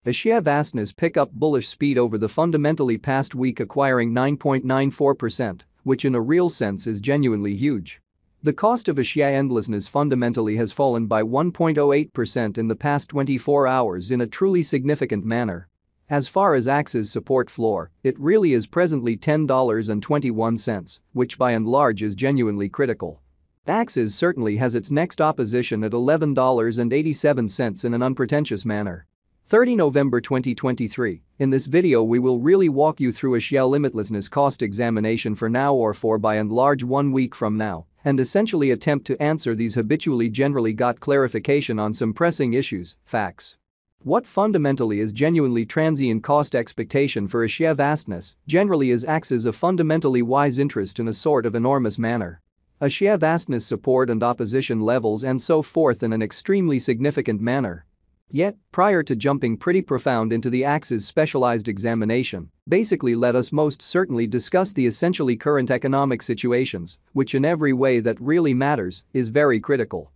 Axie vastness pick up bullish speed over the fundamentally past week, acquiring 9.94%, which in a real sense is genuinely huge. The cost of Axie endlessness fundamentally has fallen by 1.08% in the past 24 hours in a truly significant manner. As far as Axie's support floor, it really is presently $10.21, which by and large is genuinely critical. Axie certainly has its next opposition at $11.87 in an unpretentious manner. 30 November 2023, in this video we will really walk you through Axie limitlessness cost examination for now or for by and large 1 week from now, and essentially attempt to answer these habitually generally got clarification on some pressing issues, facts. What fundamentally is genuinely transient cost expectation for Axie vastness generally is acts as a fundamentally wise interest in a sort of enormous manner. Axie vastness support and opposition levels and so forth in an extremely significant manner. Yet, prior to jumping pretty profound into the Axie's specialized examination, basically let us most certainly discuss the essentially current economic situations, which in every way that really matters is very critical.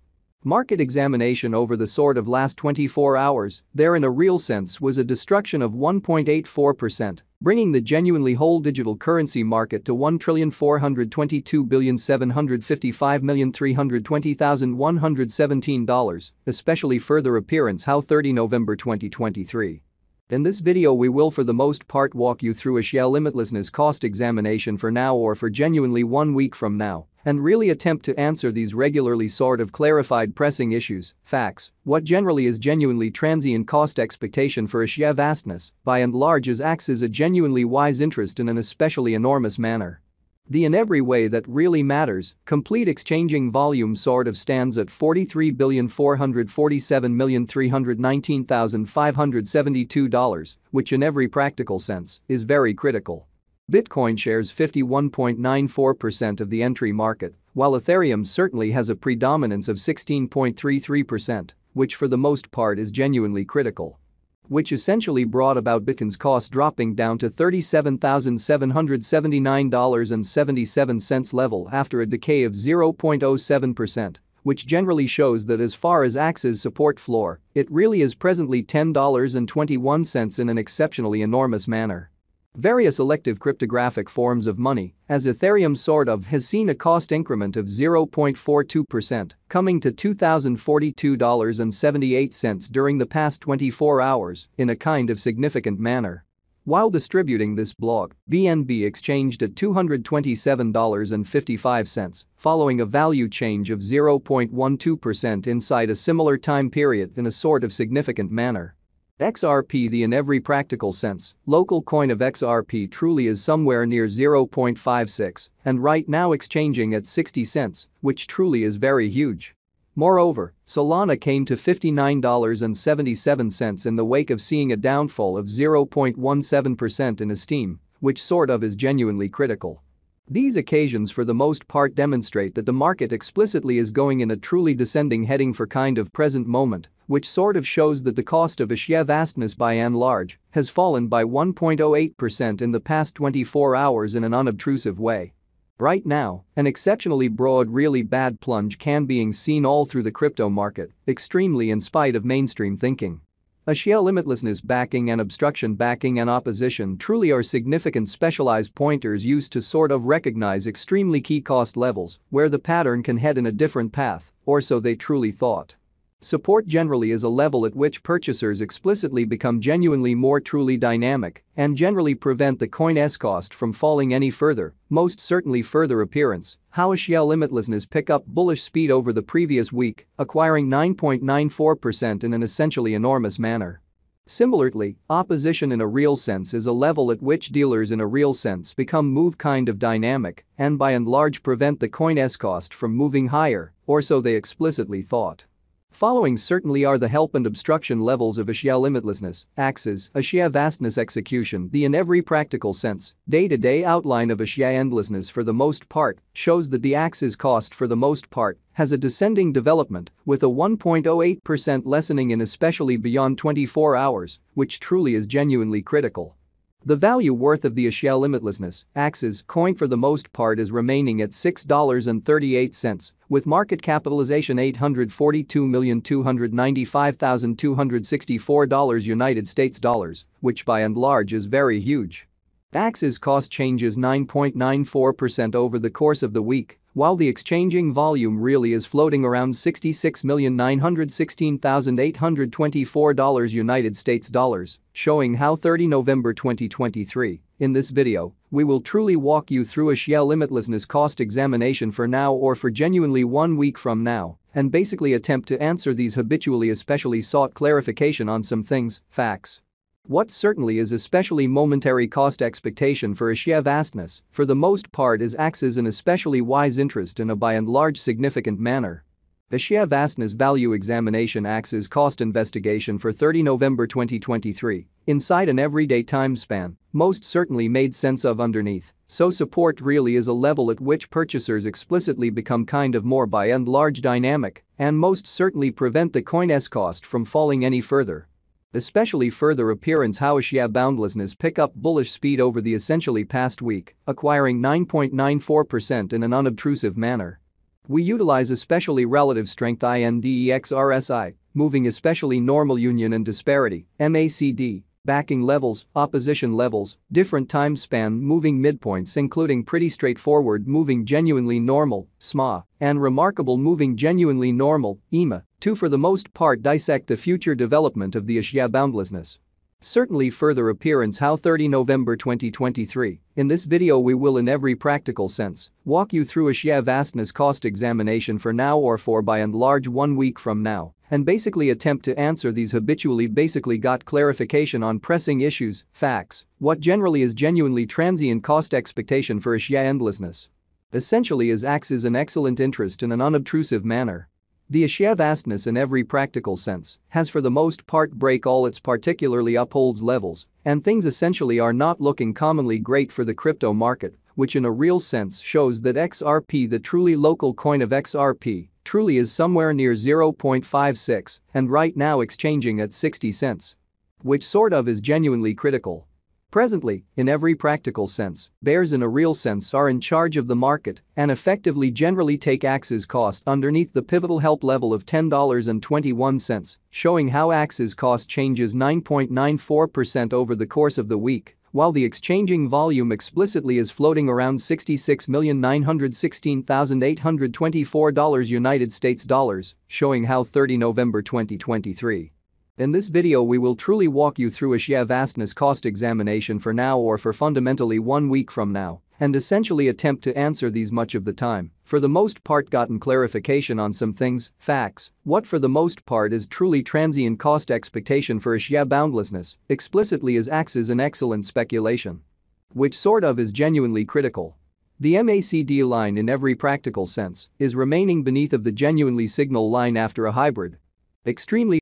Market examination over the sort of last 24 hours, there in a real sense was a destruction of 1.84%, bringing the genuinely whole digital currency market to $1,422,755,320,117, especially further appearance how 30 November 2023. In this video we will for the most part walk you through Axie limitlessness cost examination for now or for genuinely 1 week from now, and really attempt to answer these regularly sort of clarified pressing issues, facts, what generally is genuinely transient cost expectation for Axie vastness, by and large is acts as a genuinely wise interest in an especially enormous manner. The in every way that really matters, complete exchanging volume sort of stands at $43,447,319,572, which in every practical sense is very critical. Bitcoin shares 51.94% of the entry market, while Ethereum certainly has a predominance of 16.33%, which for the most part is genuinely critical. Which essentially brought about Bitcoin's cost dropping down to $37,779.77 level after a decay of 0.07%, which generally shows that as far as Axie's support floor, it really is presently $10.21 in an exceptionally enormous manner. Various elective cryptographic forms of money, as Ethereum sort of has seen a cost increment of 0.42%, coming to $2,042.78 during the past 24 hours in a kind of significant manner. While distributing this blog, BNB exchanged at $227.55, following a value change of 0.12% inside a similar time period in a sort of significant manner. XRP, the in every practical sense, local coin of XRP truly is somewhere near 0.56 and right now exchanging at 60 cents, which truly is very huge. Moreover, Solana came to $59.77 in the wake of seeing a downfall of 0.17% in esteem, which sort of is genuinely critical. These occasions for the most part demonstrate that the market explicitly is going in a truly descending heading for kind of present moment, which sort of shows that the cost of Axie vastness by and large has fallen by 1.08% in the past 24 hours in an unobtrusive way. Right now, an exceptionally broad really bad plunge can being seen all through the crypto market, extremely in spite of mainstream thinking. Axie limitlessness backing and obstruction backing and opposition truly are significant specialized pointers used to sort of recognize extremely key cost levels where the pattern can head in a different path, or so they truly thought. Support generally is a level at which purchasers explicitly become genuinely more truly dynamic and generally prevent the coin's cost from falling any further, most certainly further appearance, how Axie limitlessness pick up bullish speed over the previous week, acquiring 9.94% in an essentially enormous manner. Similarly, opposition in a real sense is a level at which dealers in a real sense become move kind of dynamic and by and large prevent the coin's cost from moving higher, or so they explicitly thought. Following certainly are the help and obstruction levels of Axie limitlessness, axes, Axie vastness execution. The in every practical sense, day-to-day outline of Axie endlessness for the most part shows that the axes cost for the most part has a descending development with a 1.08% lessening in especially beyond 24 hours, which truly is genuinely critical. The value worth of the Axie limitlessness Axie's coin for the most part is remaining at $6.38, with market capitalization $842,295,264 United States dollars, which by and large is very huge. Axie's cost changes 9.94% over the course of the week, while the exchanging volume really is floating around $66,916,824 United States dollars, showing how 30 November 2023. In this video, we will truly walk you through Axie limitlessness cost examination for now or for genuinely 1 week from now, and basically attempt to answer these habitually especially sought clarification on some things, facts. What certainly is especially momentary cost expectation for Axie vastness, for the most part is Axie's an especially wise interest in a by and large significant manner. Axie vastness value examination Axie's cost investigation for 30 November 2023, inside an everyday time span, most certainly made sense of underneath, so support really is a level at which purchasers explicitly become kind of more by and large dynamic, and most certainly prevent the coin's cost from falling any further. Especially further appearance how Axie boundlessness pick up bullish speed over the essentially past week, acquiring 9.94% in an unobtrusive manner. We utilize especially relative strength index RSI, moving especially normal union and disparity, MACD, backing levels, opposition levels, different time span moving midpoints including pretty straightforward moving genuinely normal, SMA, and remarkable moving genuinely normal, EMA, to for the most part dissect the future development of the Axie boundlessness. Certainly further appearance how 30 November 2023. In this video we will in every practical sense walk you through Axie vastness cost examination for now or for by and large 1 week from now, and basically attempt to answer these habitually basically got clarification on pressing issues, facts, what generally is genuinely transient cost expectation for Axie endlessness. Essentially is Axie's an excellent interest in an unobtrusive manner. The Axie vastness in every practical sense has for the most part break all its particularly upholds levels, and things essentially are not looking commonly great for the crypto market, which in a real sense shows that XRP, the truly local coin of XRP, truly is somewhere near 0.56 and right now exchanging at 60 cents. Which sort of is genuinely critical. Presently, in every practical sense, bears in a real sense are in charge of the market and effectively generally take Axie's cost underneath the pivotal help level of $10.21, showing how Axie's cost changes 9.94% over the course of the week, while the exchanging volume explicitly is floating around $66,916,824 United States dollars, showing how 30 November 2023. In this video we will truly walk you through Axie vastness cost examination for now or for fundamentally 1 week from now, and essentially attempt to answer these much of the time, for the most part gotten clarification on some things, facts, what for the most part is truly transient cost expectation for Axie boundlessness, explicitly is Axie's an excellent speculation. Which sort of is genuinely critical. The MACD line in every practical sense is remaining beneath of the genuinely signal line after a hybrid. Extremely